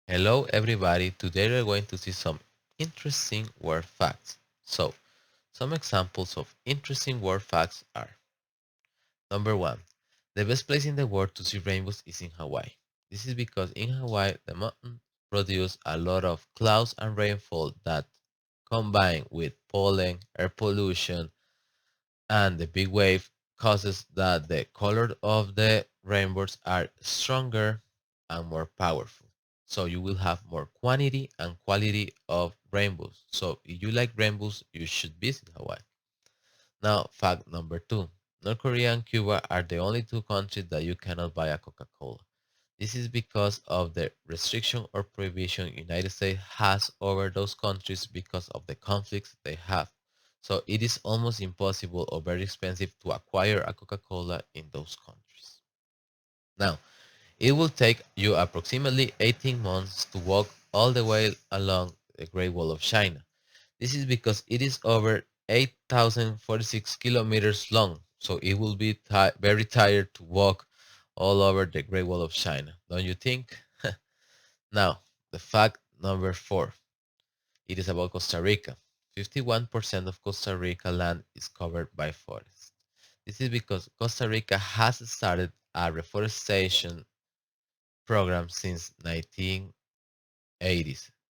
Hello everybody, today we're going to see some interesting word facts. So, some examples of interesting word facts are: number one, the best place in the world to see rainbows is in Hawaii. This is because in Hawaii, the mountains produce a lot of clouds and rainfall that combined with pollen, air pollution, and the big wave causes that the color of the rainbows are stronger and more powerful. So you will have more quantity and quality of rainbows. So if you like rainbows, you should visit Hawaii. Now, fact number two. North Korea and Cuba are the only two countries that you cannot buy a Coca-Cola. This is because of the restriction or prohibition United States has over those countries because of the conflicts they have. So it is almost impossible or very expensive to acquire a Coca-Cola in those countries. Now, it will take you approximately 18 months to walk all the way along the Great Wall of China. This is because it is over 8,046 kilometers long, so it will be very tired to walk all over the Great Wall of China, don't you think? Now, the fact number four, it is about Costa Rica. 51% of Costa Rica land is covered by forests. This is because Costa Rica has started a reforestation program since 1980s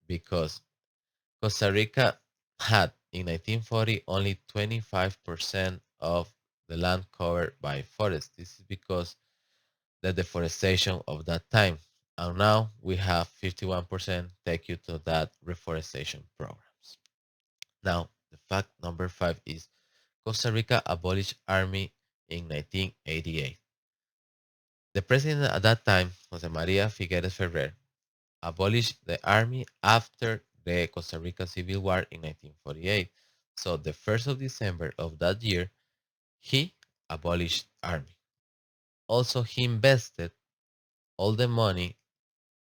because Costa Rica had in 1940 only 25% of the land covered by forests. This is because the deforestation of that time. And now we have 51% take you to that reforestation programs. Now, the fact number five is Costa Rica abolished army in 1988. The president at that time, Jose Maria Figueres Ferrer, abolished the army after the Costa Rica Civil War in 1948. So the 1st of December of that year, he abolished army. Also, he invested all the money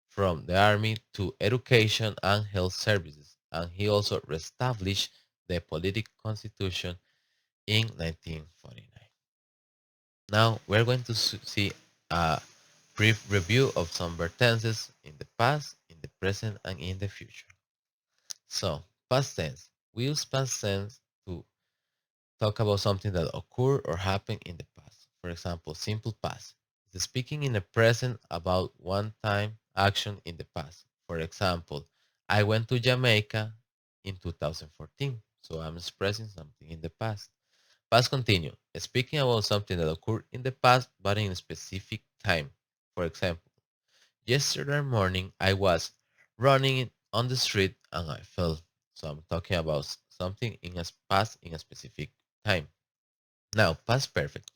from the army to education and health services, and he also reestablished the political constitution in 1949. Now we're going to see a brief review of some verb tenses in the past, in the present, and in the future. So, past tense. We use past tense to talk about something that occurred or happened in the past. For example, simple past. It's speaking in the present about one time action in the past. For example, I went to Jamaica in 2014. So I'm expressing something in the past. Past continue. Speaking about something that occurred in the past but in a specific time. For example, yesterday morning I was running on the street and I fell. So I'm talking about something in a past in a specific time. Now, past perfect.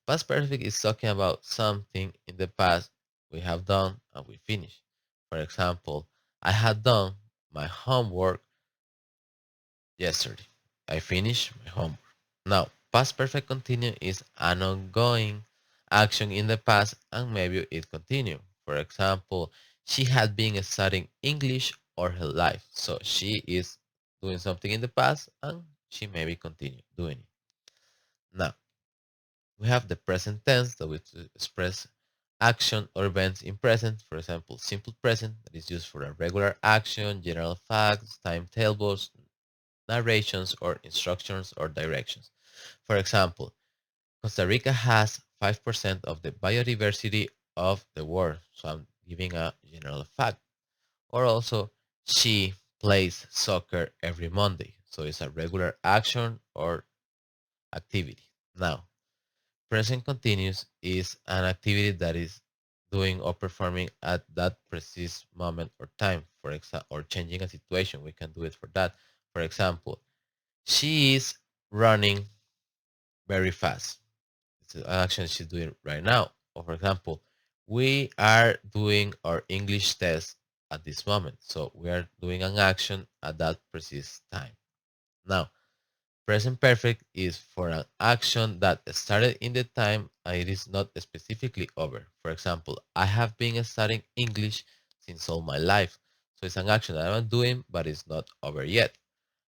Past perfect is talking about something in the past we have done and we finished. For example, I had done my homework yesterday. I finished my homework. Now, past perfect continue is an ongoing action in the past and maybe it continue. For example, she had been studying English all her life. So she is doing something in the past and she maybe continue doing it. Now, we have the present tense that we express action or events in present. For example, simple present that is used for a regular action, general facts, timetables, narrations, or instructions or directions. For example, Costa Rica has 5% of the biodiversity of the world. So I'm giving a general fact. Or also, she plays soccer every Monday. So it's a regular action or activity. Now, present continuous is an activity that is doing or performing at that precise moment or time. For example, or changing a situation, we can do it for that. For example, she is running very fast. It's an action she's doing right now. Or for example, we are doing our English test at this moment. So we are doing an action at that precise time. Now, present perfect is for an action that started in the time and it is not specifically over. For example, I have been studying English since all my life. So it's an action that I'm doing, but it's not over yet.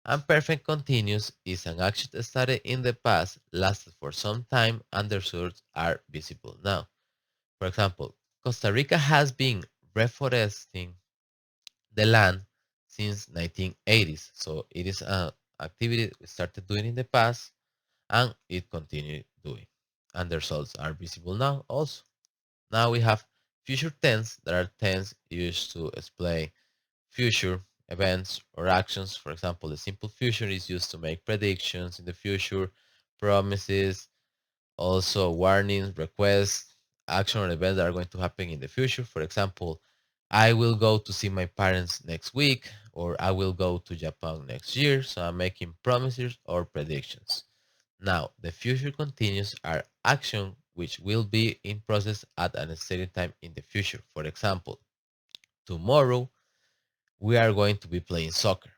And perfect continuous is an action that started in the past, lasted for some time, and the results are visible now. For example, Costa Rica has been reforesting the land since 1980s. So it is an activity we started doing in the past and it continued doing. And the results are visible now also. Now we have future tense that are tense used to explain future events or actions. For example, the simple future is used to make predictions in the future, promises, also warnings, requests, action or events that are going to happen in the future. For example, I will go to see my parents next week, or I will go to Japan next year. So I'm making promises or predictions. Now, the future continuous are action which will be in process at a certain time in the future. For example, tomorrow we are going to be playing soccer,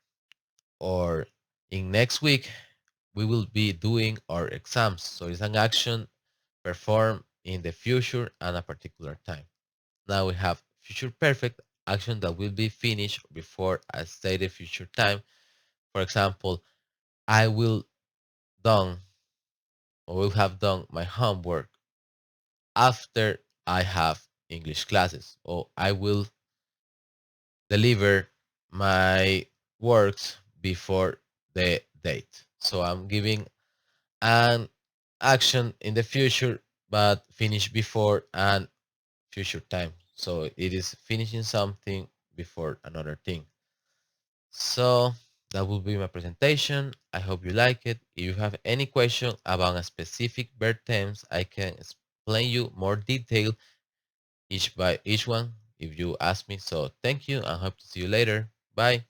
or in next week we will be doing our exams. So it's an action performed in the future at a particular time. Now we have future perfect action that will be finished before a stated future time. For example, I will done or will have done my homework after I have English classes, or I will deliver my works before the date. So I'm giving an action in the future, but finish before an future time. So it is finishing something before another thing. So that will be my presentation. I hope you like it. If you have any question about a specific verb terms, I can explain you more detail each by each one if you ask me. So thank you and hope to see you later. Bye.